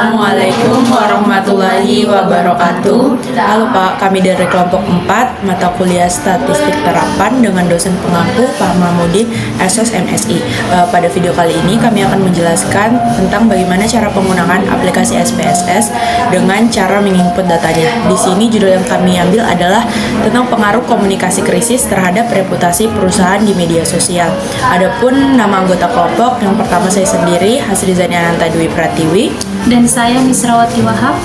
Assalamualaikum warahmatullahi wabarakatuh. Halo Pak, kami dari kelompok 4 mata kuliah statistik terapan dengan dosen pengampu Pak Mahmudin SOS MSI. Pada video kali ini kami akan menjelaskan tentang bagaimana cara penggunaan aplikasi SPSS dengan cara menginput datanya. Di sini judul yang kami ambil adalah tentang pengaruh komunikasi krisis terhadap reputasi perusahaan di media sosial. Adapun nama anggota kelompok, yang pertama saya sendiri, Hasrizani Ananta Dwi Pratiwi. Dan saya Misrawati Wahab.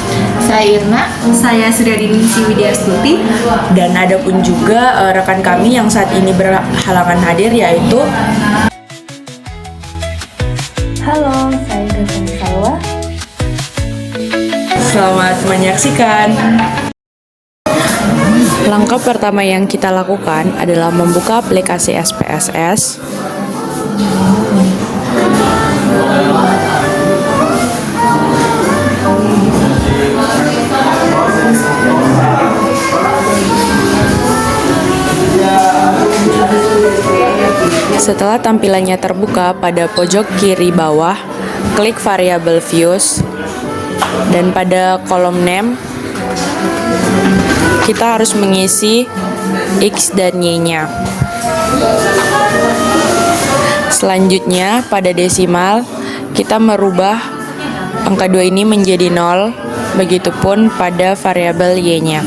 Saya Irna. Saya Suryadiningsi Widya Astuti. Dan ada pun juga rekan kami yang saat ini berhalangan hadir, yaitu Halo, saya Gavin Salwa. selamat menyaksikan. Langkah pertama yang kita lakukan adalah membuka aplikasi SPSS. Setelah tampilannya terbuka, pada pojok kiri bawah, klik variabel views, dan pada kolom name, kita harus mengisi X dan Y-nya. Selanjutnya, pada desimal, kita merubah angka 2 ini menjadi 0, begitupun pada variabel Y-nya.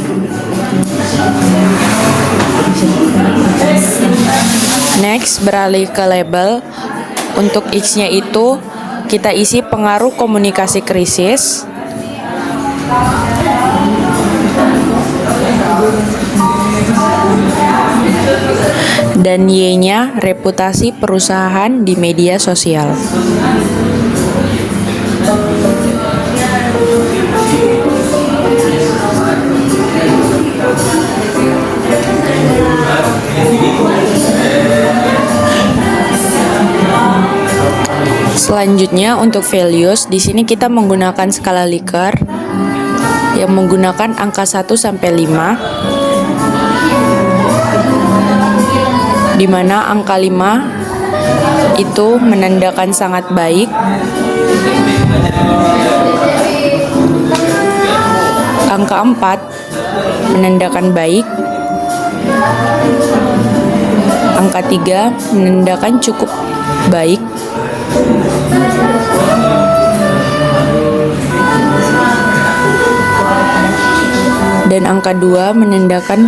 Next, beralih ke label. Untuk X-nya itu, kita isi pengaruh komunikasi krisis. Dan Y-nya reputasi perusahaan di media sosial. Selanjutnya untuk values, di sini kita menggunakan skala Likert yang menggunakan angka 1 sampai 5, di mana angka 5 itu menandakan sangat baik, angka 4 menandakan baik, angka 3 menandakan cukup baik, dan angka 2 menandakan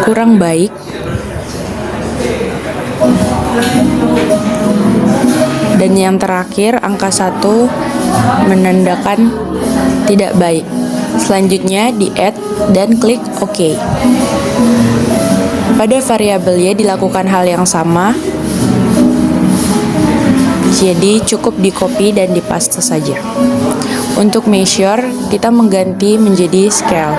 kurang baik, dan yang terakhir angka 1 menandakan tidak baik. Selanjutnya di add dan klik OK. Pada variabel Y dilakukan hal yang sama, jadi cukup di copy dan di paste saja. Untuk measure, kita mengganti menjadi scale.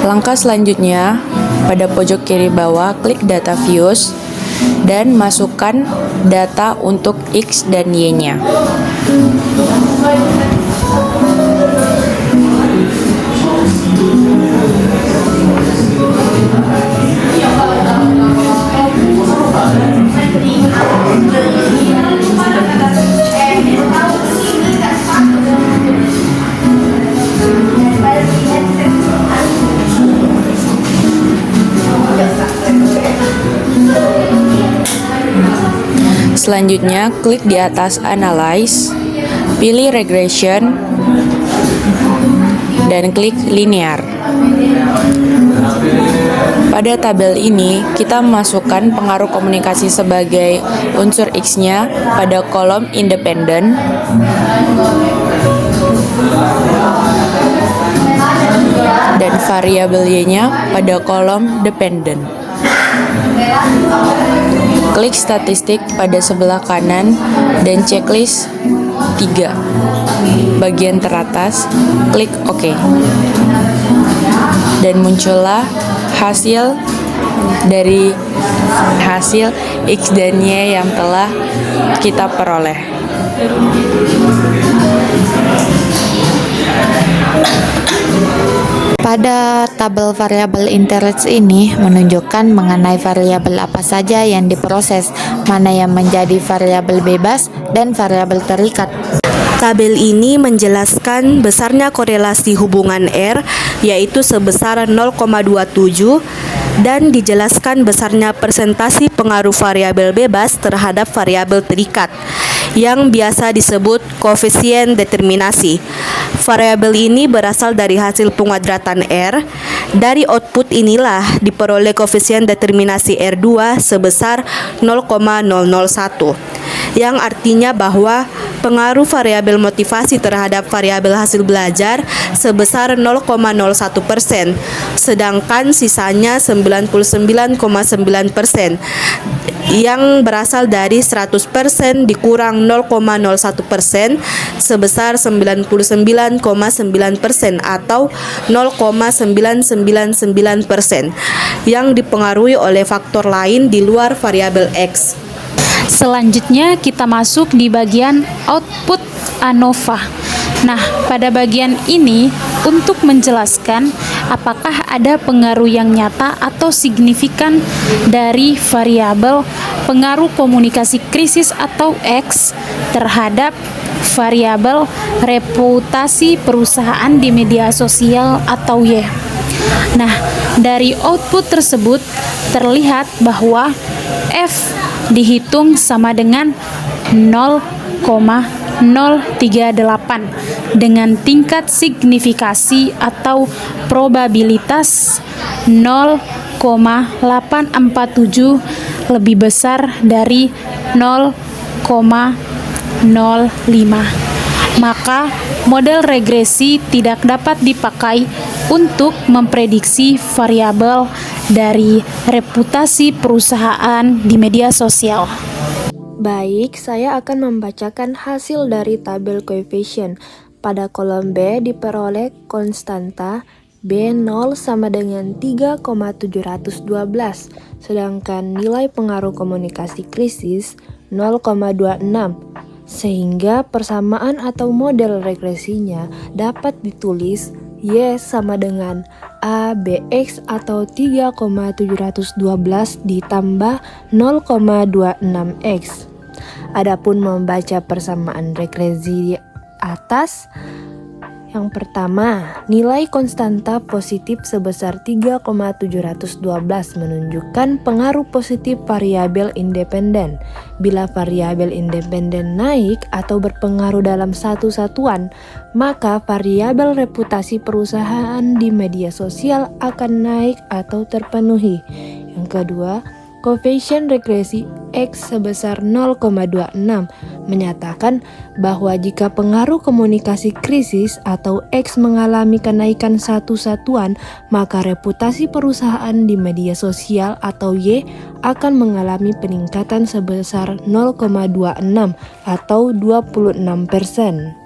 Langkah selanjutnya, pada pojok kiri bawah, klik data views dan masukkan data untuk X dan Y-nya. Selanjutnya, klik di atas Analyze, pilih Regression, dan klik Linear. Pada tabel ini, kita masukkan pengaruh komunikasi sebagai unsur X-nya pada kolom Independent, dan variabel Y-nya pada kolom Dependent. Klik statistik pada sebelah kanan dan checklist 3 bagian teratas, klik OK. Dan muncullah hasil dari hasil X dan Y yang telah kita peroleh. Pada Tabel variabel interest ini menunjukkan mengenai variabel apa saja yang diproses, mana yang menjadi variabel bebas dan variabel terikat. Tabel ini menjelaskan besarnya korelasi hubungan R, yaitu sebesar 0,27, dan dijelaskan besarnya persentase pengaruh variabel bebas terhadap variabel terikat, yang biasa disebut koefisien determinasi. Variabel ini berasal dari hasil penguadratan R. Dari output inilah diperoleh koefisien determinasi R2 sebesar 0,001. Yang artinya bahwa pengaruh variabel motivasi terhadap variabel hasil belajar sebesar 0,01%, sedangkan sisanya 99,9% yang berasal dari 100% dikurang 0,01% sebesar 99,9% atau 0,999% yang dipengaruhi oleh faktor lain di luar variabel X. Selanjutnya kita masuk di bagian output ANOVA. Nah, pada bagian ini untuk menjelaskan apakah ada pengaruh yang nyata atau signifikan dari variabel pengaruh komunikasi krisis atau X terhadap variabel reputasi perusahaan di media sosial atau Y. Nah, dari output tersebut terlihat bahwa F dihitung sama dengan 0,038 dengan tingkat signifikasi atau probabilitas 0,847 lebih besar dari 0,05. Maka model regresi tidak dapat dipakai untuk memprediksi variabel dari reputasi perusahaan di media sosial. Baik, saya akan membacakan hasil dari tabel koefisien. Pada kolom B diperoleh konstanta B0 sama dengan 3,712, sedangkan nilai pengaruh komunikasi krisis 0,26. Sehingga persamaan atau model regresinya dapat ditulis Y sama dengan ABX atau 3,712 ditambah 0,26X. Adapun membaca persamaan regresi di atas, yang pertama, nilai konstanta positif sebesar 3,712 menunjukkan pengaruh positif variabel independen. Bila variabel independen naik atau berpengaruh dalam satu satuan, maka variabel reputasi perusahaan di media sosial akan naik atau terpenuhi. Yang kedua, koefisien regresi X sebesar 0,26 menyatakan bahwa jika pengaruh komunikasi krisis atau X mengalami kenaikan satu satuan, maka reputasi perusahaan di media sosial atau Y akan mengalami peningkatan sebesar 0,26 atau 26%.